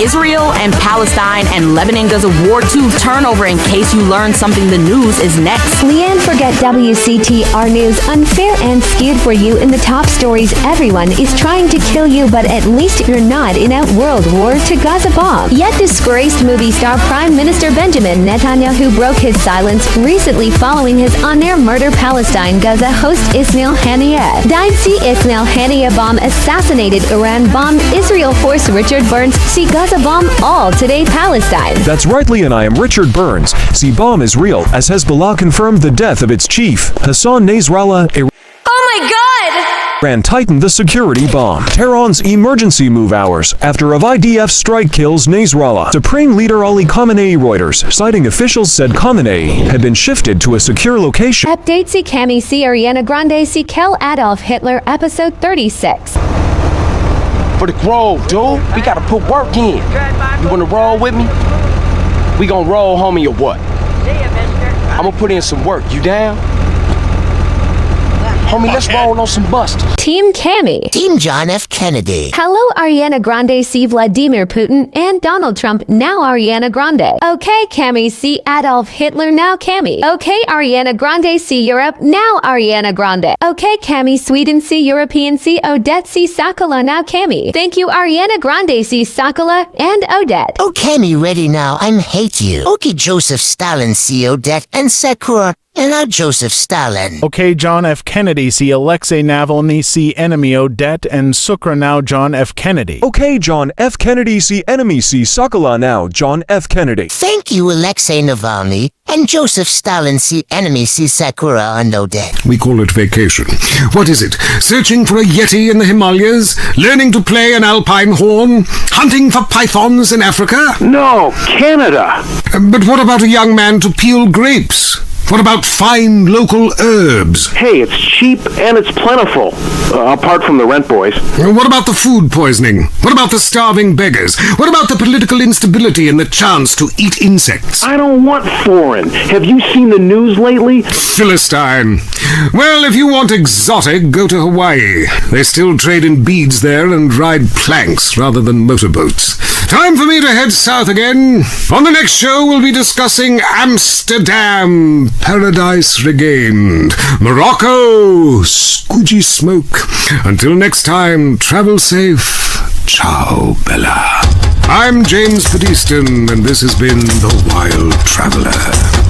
Israel and Palestine and Lebanon Gaza War 2 turnover in case you learned something the news is next. Leanne forget WCTR News unfair and skewed for you in the top stories. Everyone is trying to kill you, but at least you're not in a world war to Gaza bomb. Yet disgraced movie star Prime Minister Benjamin Netanyahu broke his silence recently following his on-air murder. Palestine Gaza host Ismail Haniyeh died. See Ismail Haniyeh bomb assassinated. Iran bomb Israel force. Richard Burns see Gaza bomb all today. Palestine. That's right, Lee, and I am Richard Burns. See bomb is real, as Hezbollah confirmed the death of its chief, Hassan Nasrallah. Oh my God! Iran tightened the security bomb. Tehran's emergency move hours after a IDF strike kills Nasrallah. Supreme Leader Ali Khamenei. Reuters, citing officials, said Khamenei had been shifted to a secure location. Update. See Cammy see Ariana Grande see Kel Adolf Hitler episode 36. For the grove, dude. We gotta put work in. You wanna roll with me? We gonna roll, homie, or what? I'm gonna put in some work. You down? Homie, let's roll on some busters. Team Cammy. Team John F. Kennedy. Hello, Ariana Grande see Vladimir Putin and Donald Trump. Now Ariana Grande. Okay, Cammy see Adolf Hitler. Now Cammy. Okay, Ariana Grande see Europe. Now Ariana Grande. Okay, Cammy Sweden see European see Odette see Sakala. Now Cammy. Thank you, Ariana Grande see Sakala and Odette. Oh, Cammy, ready now. I'm hate you. Okay, Joseph Stalin see Odette and Sakura. And now Joseph Stalin. Okay, John F. Kennedy see Alexei Navalny see enemy Odette and Sukra. Now John F. Kennedy. Okay, John F. Kennedy see enemy see Sakala. Now John F. Kennedy. Thank you, Alexei Navalny. And Joseph Stalin see enemy see Sakura and Odette. We call it vacation. What is it? Searching for a yeti in the Himalayas? Learning to play an alpine horn? Hunting for pythons in Africa? No, Canada. But what about a young man to peel grapes? What about fine local herbs? Hey, it's cheap and it's plentiful. Apart from the rent boys. What about the food poisoning? What about the starving beggars? What about the political instability and the chance to eat insects? I don't want foreign. Have you seen the news lately? Philistine. Well, if you want exotic, go to Hawaii. They still trade in beads there and ride planks rather than motorboats. Time for me to head south again. On the next show, we'll be discussing Amsterdam, Paradise Regained, Morocco, squidgy smoke. Until next time, travel safe. Ciao, Bella. I'm James Padiston, and this has been The Wild Traveler.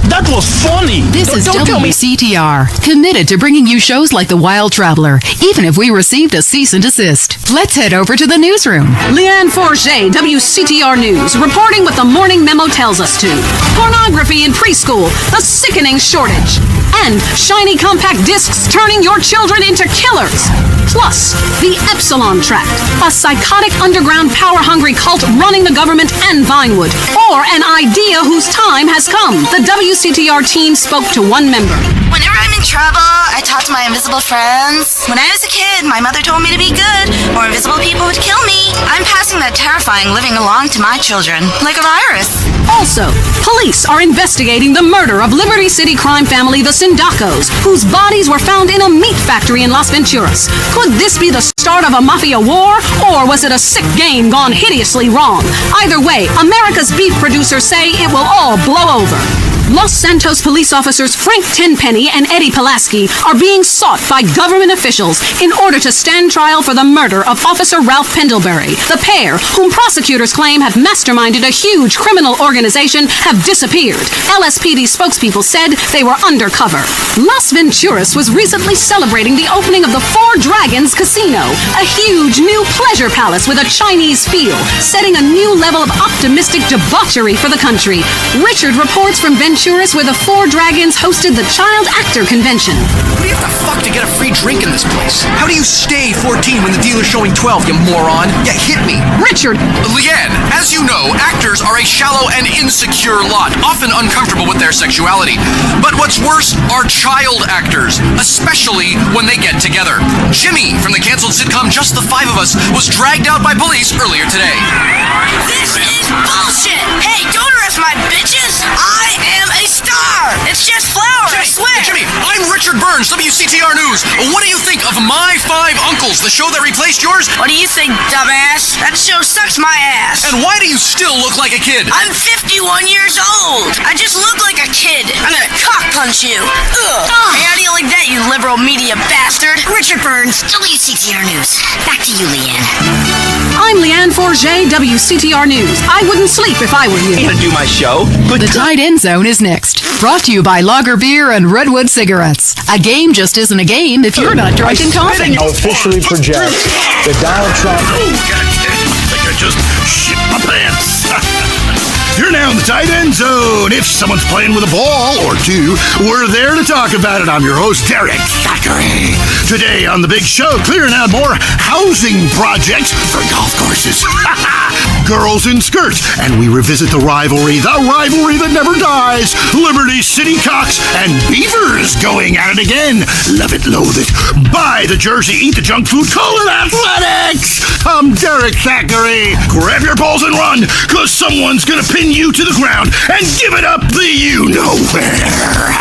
That was funny! This is WCTR, committed to bringing you shows like The Wild Traveler, even if we received a cease and desist. Let's head over to the newsroom. Leanne Forget, WCTR News, reporting what the morning memo tells us to. Pornography in preschool, a sickening shortage. And shiny compact discs turning your children into killers. Plus, the Epsilon Tract, a psychotic underground power-hungry cult running the government and Vinewood. Or an idea whose time has come. The WCTR team spoke to one member. Whenever I'm in trouble, I talk to my invisible friends. When I was a kid, my mother told me to be good, or invisible people would kill me. I'm passing that terrifying living along to my children, like a virus. Also, police are investigating the murder of Liberty City crime family the Sindacos, whose bodies were found in a meat factory in Las Venturas. Could this be the start of a mafia war, or was it a sick game gone hideously wrong? Either way, America's beef producers say it will all blow over. Los Santos police officers Frank Tenpenny and Eddie Pulaski are being sought by government officials in order to stand trial for the murder of Officer Ralph Pendlebury. The pair, whom prosecutors claim have masterminded a huge criminal organization, have disappeared. LSPD spokespeople said they were undercover. Las Venturas was recently celebrating the opening of the Four Dragons Casino, a huge new pleasure palace with a Chinese feel, setting a new level of optimistic debauchery for the country. Richard reports from Venturas, where the Four Dragons hosted the Child Actor Convention. What do you have to fuck to get a free drink in this place? How do you stay 14 when the dealer's showing 12, you moron? Yeah, hit me. Richard! Leanne, as you know, actors are a shallow and insecure lot, often uncomfortable with their sexuality. But what's worse are child actors, especially when they get together. Jimmy, from the canceled sitcom Just the Five of Us, was dragged out by police earlier today. This is bullshit! Hey, don't arrest my bitches! I am a star! It's just flour, I swear! Jimmy, I'm Richard Burns, WCT WCTR News. What do you think of My Five Uncles, the show that replaced yours? What do you think, dumbass? That show sucks my ass. And why do you still look like a kid? I'm 51 years old. I just look like a kid. I'm gonna cock punch you. Ugh. Hey, how do you like that, you liberal media bastard? Richard Burns, WCTR News. Back to you, Leanne. I'm Leanne Forget, WCTR News. I wouldn't sleep if I were you. I'm gonna do my show. The Tight End Zone is next. Brought to you by Lager Beer and Redwood Cigarettes. A game just isn't a game if you're not drunk and coughing. I'll officially project that Donald Trump... Oh, God, I think I just shit my pants. You're now in the Tight End Zone. If someone's playing with a ball or two, we're there to talk about it. I'm your host, Derek Thackeray. Today on the big show, clearing out more housing projects for golf courses. Girls in skirts. And we revisit the rivalry that never dies. Liberty City Cocks and Beavers going at it again. Love it, loathe it. Buy the jersey, eat the junk food, call it athletics. I'm Derek Thackeray. Grab your balls and run, because someone's going to pin you to the ground and give it up the you-know-where.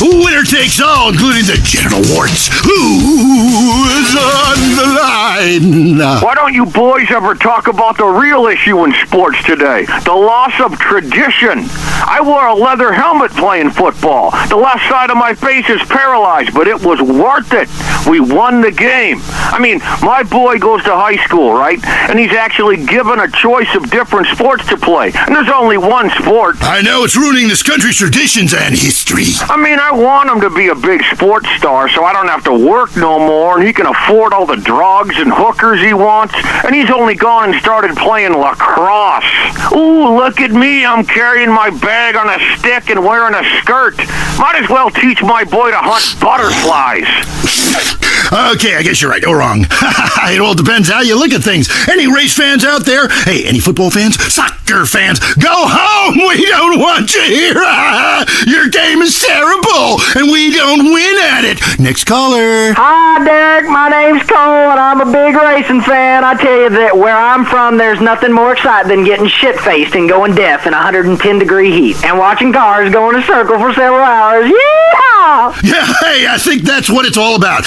Winner takes all, including the genital warts. Who's on the line? Why don't you boys ever talk about the real issue in sports today? The loss of tradition. I wore a leather helmet playing football. The left side of my face is paralyzed, but it was worth it. We won the game. I mean, my boy goes to high school, right? And he's actually given a choice of different sports to play. And there's only one sport. I know, it's ruining this country's traditions and history. I mean, I want him to be a big sports star so I don't have to work no more, and he can afford all the drugs and hookers he wants, and he's only gone and started playing lacrosse. Ooh, look at me, I'm carrying my bag on a stick and wearing a skirt. Might as well teach my boy to hunt butterflies. Okay, I guess you're right, or wrong. It all depends how you look at things. Any race fans out there? Hey, any football fans? Soccer fans? Go home! We don't want you here! Your game is terrible, and we don't win at it. Next caller. Hi, Derek. My name's Cole, and I'm a big racing fan. I tell you that where I'm from, there's nothing more exciting than getting shit-faced and going deaf in 110-degree heat and watching cars go in a circle for several hours. Yeehaw! Yeah, hey, I think that's what it's all about.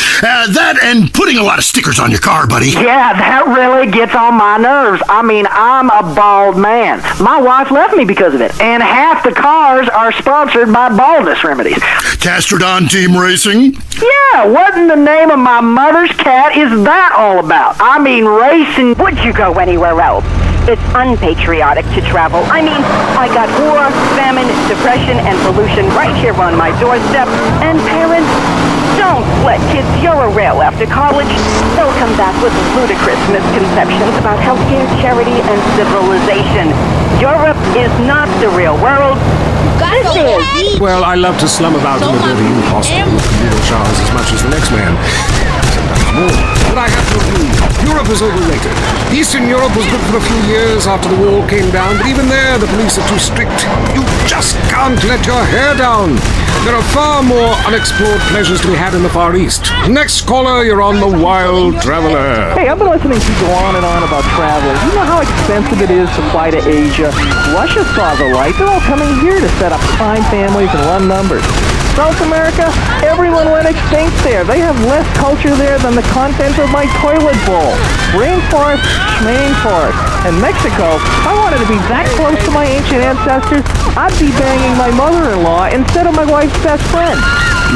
That and putting a lot of stickers on your car, buddy. Yeah, that really gets on my nerves. I mean, I'm a bald man. My wife left me because of it, and half the cars are sponsored by baldness remedies. Castrodon Team Racing? Yeah, what in the name of my mother's cat is that all about? I mean, racing. Would you go anywhere else? It's unpatriotic to travel. I mean, I got war, famine, depression, and pollution right here on my doorstep. And parents, don't let kids Euro rail after college. They'll come back with ludicrous misconceptions about healthcare, charity, and civilization. Europe is not the real world. This is. Well, I love to slum about in the dirty impossible communal showers as much as the next man. But I have to agree, Europe is overrated. Eastern Europe was good for a few years after the wall came down, but even there the police are too strict. You just can't let your hair down. There are far more unexplored pleasures to be had in the Far East. Next caller, you're on the Wild Traveler. Hey, I've been listening to you go on and on about travel. You know how expensive it is to fly to Asia? Russia saw the light. They're all coming here to set up fine families and run numbers. South America, everyone went extinct there. They have less culture there than the content of my toilet bowl. Rainforest, schmainforest. And Mexico, if I wanted to be that close to my ancient ancestors, I'd be banging my mother-in-law instead of my wife's best friend.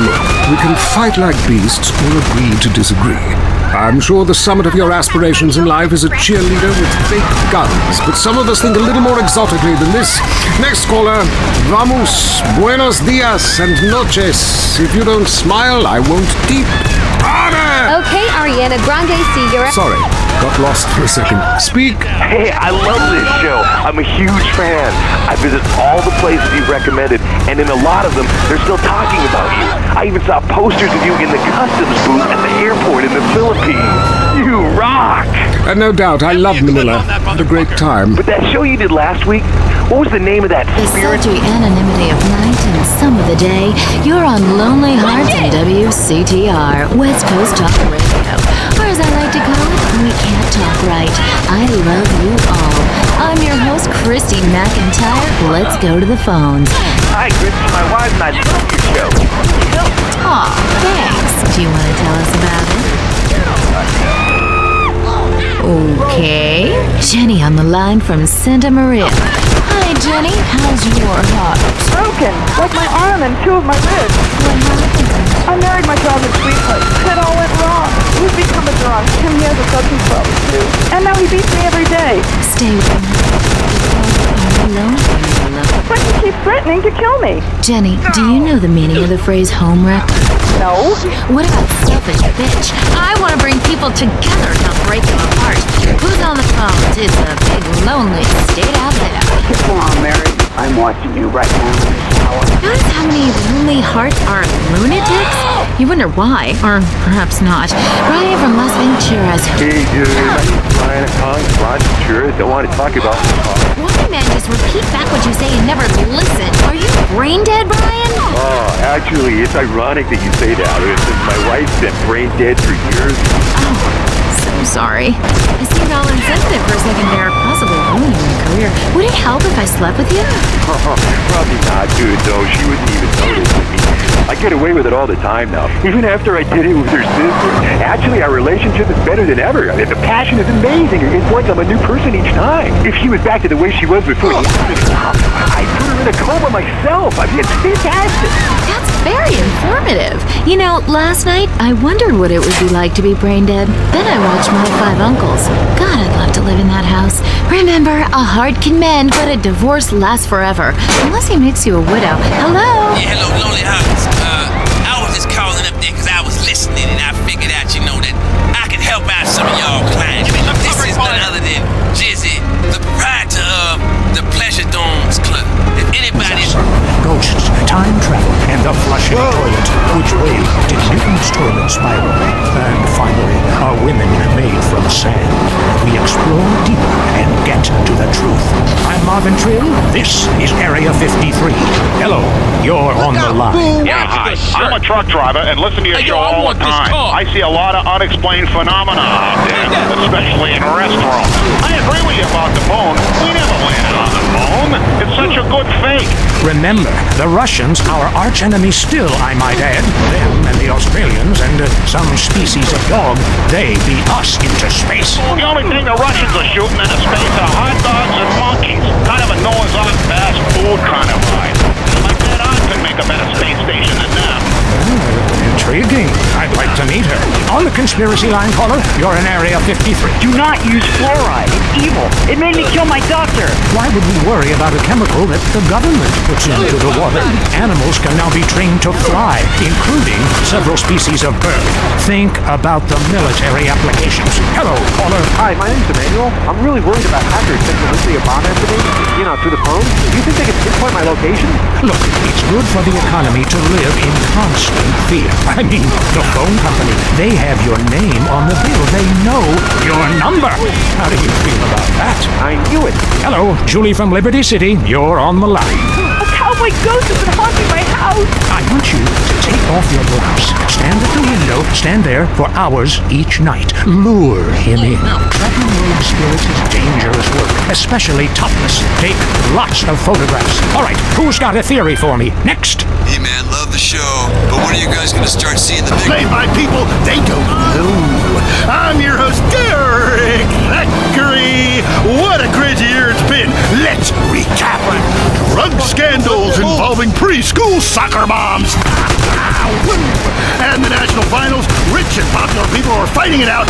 Look, we can fight like beasts or agree to disagree. I'm sure the summit of your aspirations in life is a cheerleader with fake guns, but some of us think a little more exotically than this. Next caller, vamos, buenos dias and noches. If you don't smile, I won't deep. Order! Okay, Ariana Grande, see you're... Sorry, got lost for a second. Speak. Hey, I love this show. I'm a huge fan. I visit all the places you've recommended, and in a lot of them, they're still talking about you. I even saw posters of you in the customs booth at the airport in the Philippines. You rock! No doubt, I love Manila. Had a great time. But that show you did last week, what was the name of that spirit? The sultry anonymity of night and some of the day. You're on Lonely Hearts and WCTR, West Coast Talk Radio. Or as I like to call it, we can't talk right. I love you all. I'm your host, host, Christy McIntyre. Let's go to the phones. Hi, Christy, my wife and I love your show. Aw, thanks. Do you want to tell us about it? Okay. Jenny on the line from Santa Maria. Hi, Jenny. How's your heart? Broken, like my arm and 2 of my ribs. What happened? I married my childhood sweetheart. It all went wrong. He's become a drunk, and he has a substance problem too. And now he beats me every day. Stay with me. Are you alone? But he keeps threatening to kill me. Jenny, do you know the meaning of the phrase home wreck? No. What about selfish bitch? I want to bring people together, not break them apart. Who's on the phone? It's a big lonely state out there. Come on, Mary. I'm watching you right now in the shower. Notice how many lonely hearts are lunatics? You wonder why, or perhaps not. Ryan from Las Venturas. Hey, dude. Brian, Las Venturas. Don't want to talk about Why, man, just repeat back what you say and never listen. Are you brain dead, Brian? Oh, actually, it's ironic that you say that. Since my wife's been brain dead for years. Oh, so sorry. I seemed all insensitive for a second there, possibly ruining my career. Would it help if I slept with you? Probably not, dude, though. She wouldn't even notice me. I get away with it all the time now, even after I did it with her sister. Actually, our relationship is better than ever. I mean, the passion is amazing. It's like I'm a new person each time. If she was back to the way she was before, I put her in a coma myself. I mean, it's fantastic. That's very informative. You know, last night, I wondered what it would be like to be brain dead. Then I watched My 5 Uncles. God, I'd love to live in that house. Remember, a heart can mend, but a divorce lasts forever. Unless he makes you a widow. Hello? Yeah, hello, Lonely Hearts. I was just calling up there because I was listening and I figured out, that I could help out some of y'all clients. This is none other than Jizzy, the proprietor of the Pleasure Domes Club. If anybody... Ghosts, time travel, and the flushing toilet. Which way did Newton's toilet spiral? And finally, are women made from sand? We explore deeper and get to the truth. I'm Marvin Trill. This is Area 53. Hello, you're on the line. Yeah, hi. I'm a truck driver and listen to your show all the time. I see a lot of unexplained phenomena out there, especially in restaurants. I agree with you about the moon. We never landed on the moon. It's such a good fake. Remember, the Russians, our archenemy still, I might add. Them and the Australians and some species of dog, they beat us into space. The only thing the Russians are shooting into space are hot dogs and monkeys. Kind of a Noah's Ark fast food kind of vibe. My dead aunt could make a better space station than them. Intriguing. I'd like to meet her. On the conspiracy line, caller, you're in Area 53. Do not use fluoride. It's evil. It made me kill my doctor. Why would we worry about a chemical that the government puts into the water? Animals can now be trained to fly, including several species of bird. Think about the military applications. Hello, caller. Hi, my name's Emmanuel. I'm really worried about hackers sending a nuclear bomb after me, through the phone. Do you think they can pinpoint my location? Look, it's good for the economy to live in constant fear. I mean, the phone company, they have your name on the bill. They know your number. How do you feel about that? I knew it. Hello, Julie from Liberty City. You're on the line. A cowboy ghost has been haunting my house. I want you to take off your blouse. Stand at the window. Stand there for hours each night. Lure him in. Tracking rogue spirits is dangerous work, especially topless. Take lots of photographs. All right, who's got a theory for me? Next. Hey man, love the show, but when are you guys gonna start seeing the big... Play by people, they don't know. I'm your host, Derek Thackeray. What a crazy year it's been. Let's recap. Drug scandals involving preschool soccer moms. And the national finals, rich and popular people are fighting it out.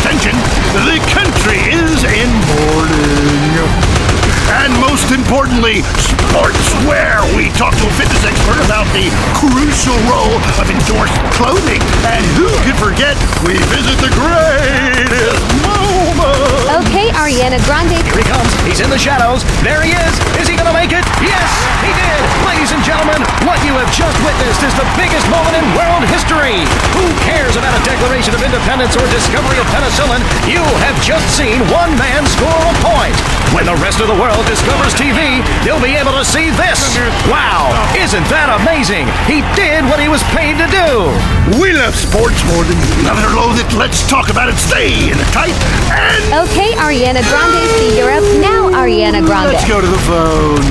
Attention, the country is in mourning. And most importantly, sports, where we talk to a fitness expert about the crucial role of endorsed clothing. And who could forget, we visit the greatest moment. Okay, Ariana Grande. Here he comes. He's in the shadows. There he is. Is he going to make it? Yes, he did. Ladies Ladies and gentlemen, what you have just witnessed is the biggest moment in world history. Who cares about a Declaration of Independence or discovery of penicillin? You have just seen one man score a point. When the rest of the world discovers TV, they'll be able to see this. Wow, isn't that amazing? He did what he was paid to do. We love sports more than you love it or loathe it. Let's talk about it. Stay in the tight and... Okay, Ariana Grande, see you're up. Now, Ariana Grande. Let's go to the phones.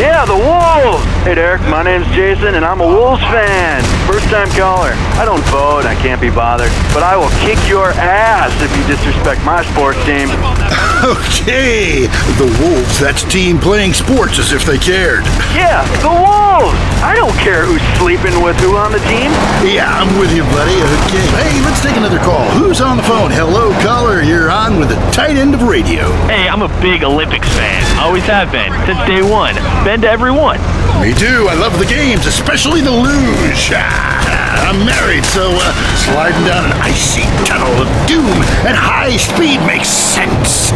Yeah, the Wolves! Hey, Derek, my name's Jason, and I'm a Wolves fan. First-time caller. I don't vote, I can't be bothered. But I will kick your ass if you disrespect my sports team. Okay, the Wolves, that's team playing sports as if they cared. Yeah, the Wolves! I don't care who's sleeping with who on the team. Yeah, I'm with you, buddy. Okay, hey, let's take another call. Who's on the phone? Hello, caller. You're on with the tight end of radio. Hey, I'm a big Olympics fan. Always have been, since day one. Been to every one. Me too. I love the games, especially the luge. I'm married, so sliding down an icy tunnel of doom at high speed makes sense.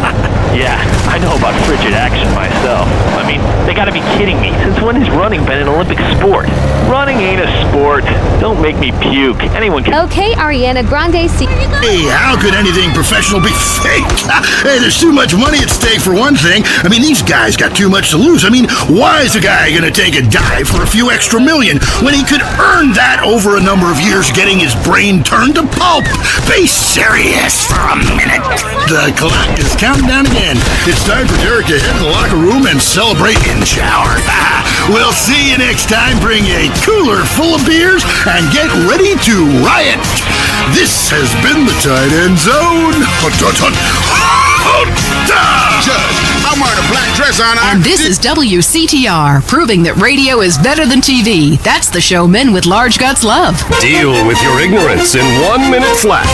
Yeah, I know about frigid action myself. I mean, they gotta be kidding me. Since when has running been an Olympic sport? Running ain't a sport. Don't make me puke. Anyone can... Okay, Ariana Grande, see... Hey, how could anything professional be fake? Hey, there's too much money at stake for one thing. I mean, these guys got too much to lose. I mean, why is a guy gonna take a dive for a few extra million when he could earn that over a number of years getting his brain turned to pulp? Be serious for a minute. The clock is counting down again. It's time for Derek to head to the locker room and celebrate in the shower. We'll see you next time. Bring a cooler full of beers and get ready to riot. This has been the Tight End Zone. Judge, I'm wearing a black dress on. And this is WCTR, proving that radio is better than TV. That's the show men with large guts love. Deal with your ignorance in 1 minute flat.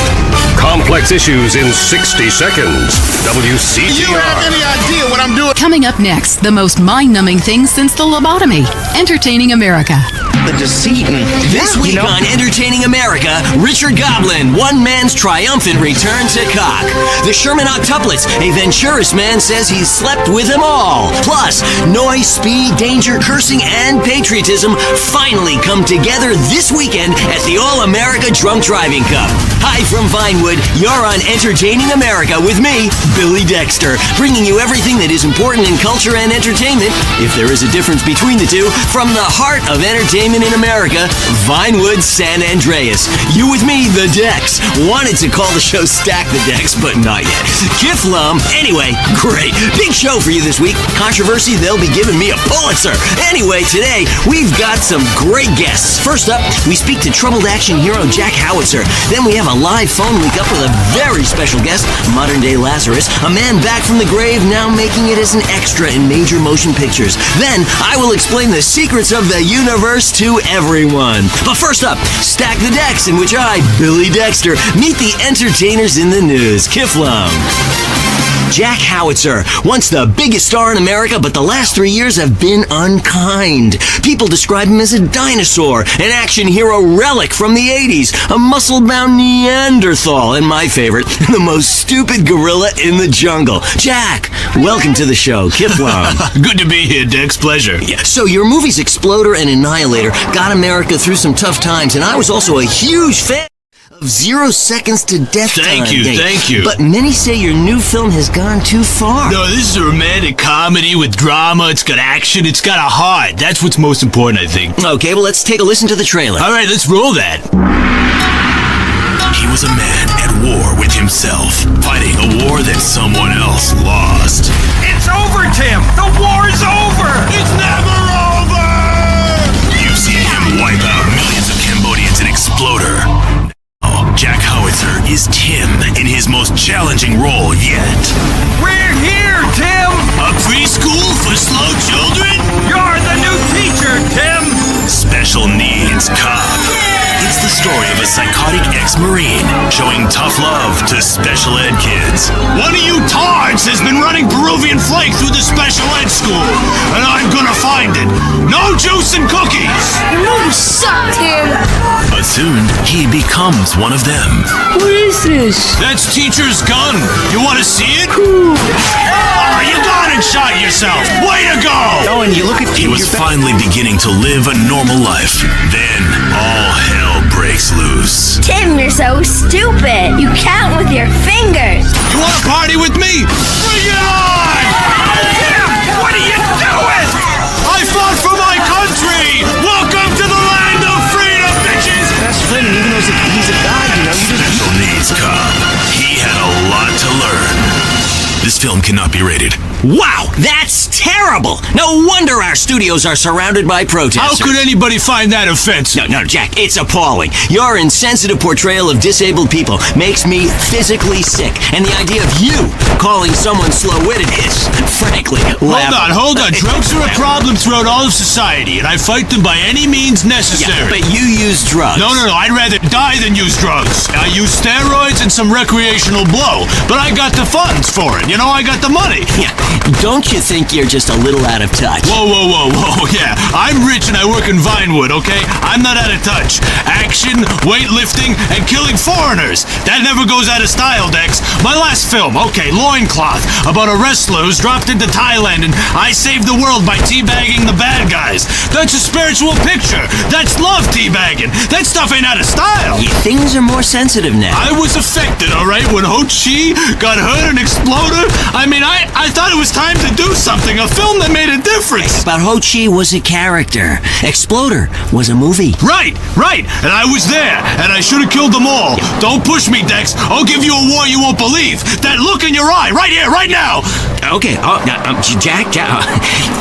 Complex issues in 60 seconds. WCTR. You have any idea what I'm doing? Coming up next, the most mind-numbing thing since the lobotomy. Entertaining America. The deceit. This week on Entertaining America, Richard Goblin, one man's triumphant return to cock. The Sherman octuplets, a Venturis man says he's slept with them all. Plus, noise, speed, danger, cursing, and patriotism finally come together this weekend at the All-America Drunk Driving Cup. Hi from Vinewood, you're on Entertaining America with me, Billy Dexter, bringing you everything that is important in culture and entertainment, if there is a difference between the two, from the heart of entertainment in America, Vinewood, San Andreas. You with me, the Dex. Wanted to call the show Stack the Dex, but not yet. Kiflum. Anyway, great. Big show for you this week. Controversy, they'll be giving me a Pulitzer. Anyway, today, we've got some great guests. First up, we speak to troubled action hero Jack Howitzer. Then we have a live phone link up with a very special guest, modern-day Lazarus, a man back from the grave, now making it as an extra in major motion pictures. Then, I will explain the secrets of the universe to everyone. But first up, Stack the Dex, in which I, Billy Dexter, meet the entertainers in the news. Kiflum. Jack Howitzer, once the biggest star in America, but the last 3 years have been unkind. People describe him as a dinosaur, an action hero relic from the 80s, a muscle-bound Neanderthal, and my favorite, the most stupid gorilla in the jungle. Jack, welcome to the show. Kiflum. Good to be here, Dex. Pleasure. Yeah. So your movies Exploder and Annihilator got America through some tough times, and I was also a huge fan of 0 Seconds to Death Thank Time. you. But many say your new film has gone too far. No, this is a romantic comedy with drama. It's got action. It's got a heart. That's what's most important, I think. Okay, well, let's take a listen to the trailer. All right, let's roll that. He was a man at war with himself, fighting a war that someone else lost. It's over, Tim! The war's over! It's never over! You've seen him wipe out millions of Cambodians in Exploder. Jack Howitzer is Tim in his most challenging role yet. We're here, Tim! A preschool for slow children? You're the new teacher, Tim! Special needs cop. It's the story of a psychotic ex-Marine showing tough love to special ed kids. One of you tards has been running Peruvian flake through the special ed school, and I'm gonna find it. No juice and cookies! You suck, Tim! But soon, he becomes one of them. What is this? That's Teacher's gun. You want to see it? Oh, you got it, shot at yourself. Way to go! Oh, and you look at He was finally beginning to live a normal life. Then all hell breaks loose. Tim, you're so stupid. You count with your fingers. You want to party with me? Bring it on! Tim, what are you doing? I fought for my country! Welcome to the land of freedom, bitches! Best friend, even though he's a guy, you know, you just... Special needs cop. He had a lot to learn. This film cannot be rated. Wow, that's terrible! No wonder our studios are surrounded by protesters. How could anybody find that offensive? No, Jack, it's appalling. Your insensitive portrayal of disabled people makes me physically sick. And the idea of you calling someone slow-witted is, frankly, laughable. Hold on. Drugs are a problem throughout all of society, and I fight them by any means necessary. Yeah, but you use drugs. No, I'd rather die than use drugs. I use steroids and some recreational blow, but I got the funds for it. You know, I got the money. Yeah. Don't you think you're just a little out of touch? Whoa. Yeah, I'm rich and I work in Vinewood, okay? I'm not out of touch. Action, weightlifting, and killing foreigners. That never goes out of style, Dex. My last film, okay, Loincloth, about a wrestler who's dropped into Thailand and I saved the world by teabagging the bad guys. That's a spiritual picture. That's love teabagging. That stuff ain't out of style. Yeah, things are more sensitive now. I was affected, all right, when Ho Chi got hurt and exploded. I mean, I thought it was time to do something, a film that made a difference. But Ho Chi was a character. Exploder was a movie. Right. And I was there, and I should have killed them all. Don't push me, Dex. I'll give you a war you won't believe. That look in your eye, right here, right now. Okay, Jack,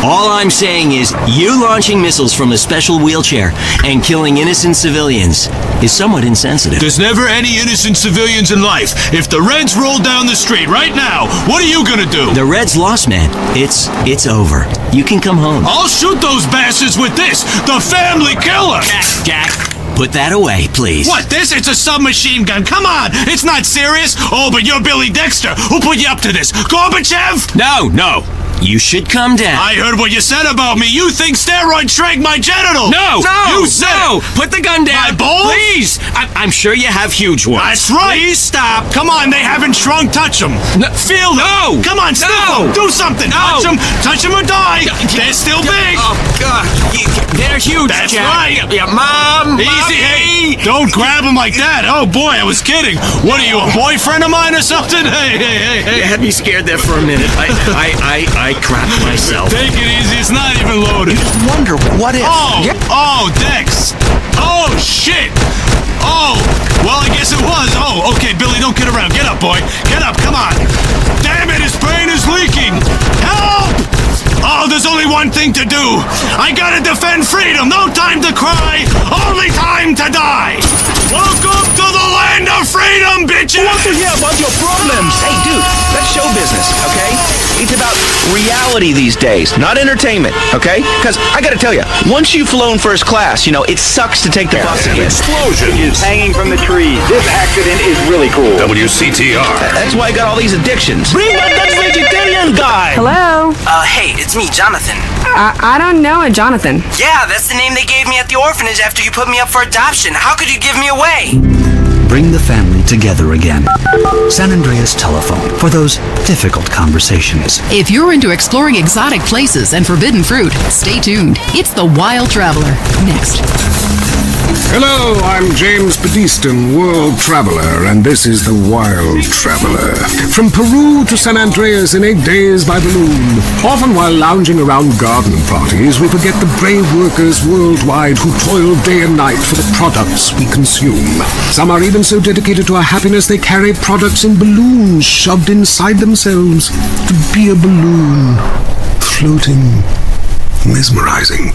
all I'm saying is you launching missiles from a special wheelchair and killing innocent civilians is somewhat insensitive. There's never any innocent civilians in life. If the Reds roll down the street right now, what are you gonna do? The Reds lost, man. It's over. You can come home. I'll shoot those bastards with this, the family killer! Jack, put that away, please. What, this? It's a submachine gun. Come on, it's not serious. Oh, but you're Billy Dexter. Who put you up to this? Gorbachev? No. You should come down. I heard what you said about me. You think steroids shrank my genitals. No! You said no! Put the gun down. My balls? Please! I'm sure you have huge ones. That's right. Please stop. Come on, they haven't shrunk. Touch them. Feel them. No! Come on, sniff them. Do something. No. Touch them or die. They're still big. Oh, God. They're huge, That's Jack. right. Yeah, Mom! Easy, hey. Don't grab them like that. Oh, boy, I was kidding. What are you, a boyfriend of mine or something? Hey. You had me scared there for a minute. I crapped myself. Take it easy. It's not even loaded. You just wonder, what if? Oh, Dex. Oh, shit. Oh, well, I guess it was. Oh, okay, Billy, don't kid around. Get up, boy. Get up, come on. Damn it, his brain is leaking. Help! Oh, there's only one thing to do. I gotta defend freedom. No time to cry. Only time to die. Welcome to the land of freedom, bitches! Who wants to hear about your problems? Hey, dude, that's show business, okay? It's about reality these days, not entertainment, okay? Because I gotta tell you, once you've flown first class, you know, it sucks to take the bus again. Explosions. Hanging from the trees. This accident is really cool. WCTR. That's why I got all these addictions. Bring back that vegetarian guy! Hello? Hey, it's me, Jonathan. I don't know a Jonathan. Yeah, that's the name they gave me at the orphanage after you put me up for adoption. How could you give me away? Bring the family together again. San Andreas Telephone for those difficult conversations. If you're into exploring exotic places and forbidden fruit, stay tuned. It's The Wild Traveler. Next. Hello, I'm James Badiston, world traveler, and this is The Wild Traveler. From Peru to San Andreas in 8 days by balloon. Often while lounging around garden parties, we forget the brave workers worldwide who toil day and night for the products we consume. Some are even so dedicated to our happiness they carry products in balloons shoved inside themselves to be a balloon, floating. Mesmerizing.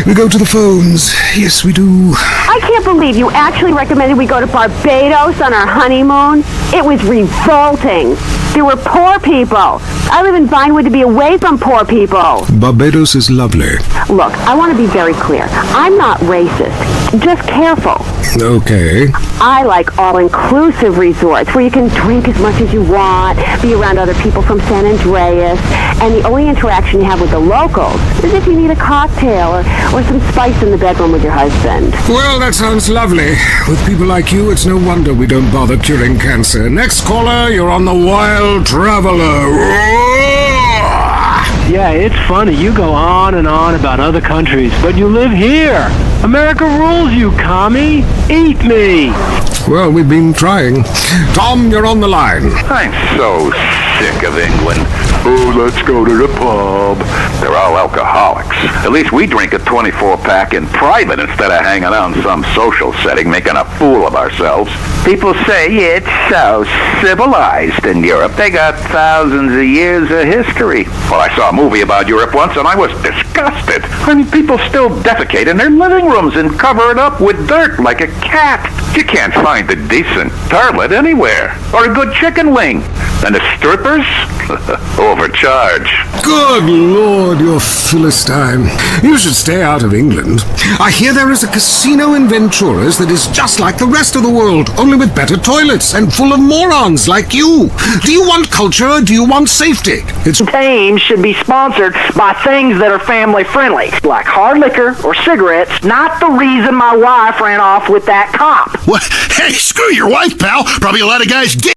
We go to the phones. Yes, we do. I can't believe you actually recommended we go to Barbados on our honeymoon. It was revolting. There were poor people. I live in Vinewood to be away from poor people. Barbados is lovely. Look, I want to be very clear. I'm not racist. Just careful. Okay. I like all-inclusive resorts where you can drink as much as you want, be around other people from San Andreas, and the only interaction you have with the locals is if you need a cocktail or some spice in the bedroom with your husband. Well, that sounds lovely. With people like you, it's no wonder we don't bother curing cancer. Next caller, you're on The Wild Traveler. Okay, it's funny. You go on and on about other countries, but you live here. America rules, you commie. Eat me. Well, we've been trying. Tom, you're on the line. I'm so sick of England. Oh, let's go to the pub. They're all alcoholics. At least we drink a 24-pack in private instead of hanging out in some social setting making a fool of ourselves. People say it's so civilized in Europe. They got thousands of years of history. Well, I saw a movie about Europe once and I was disgusted. I mean, people still defecate in their living rooms and cover it up with dirt like a cat. You can't find a decent toilet anywhere. Or a good chicken wing. And the strippers? Overcharge. Good Lord, you're Philistine. You should stay out of England. I hear there is a casino in Ventura's that is just like the rest of the world, only with better toilets and full of morons like you. Do you want culture or do you want safety? Teams should be sponsored by things that are family friendly, like hard liquor or cigarettes, not the reason my wife ran off with that cop. What? Hey, screw your wife, pal. Probably a lot of guys get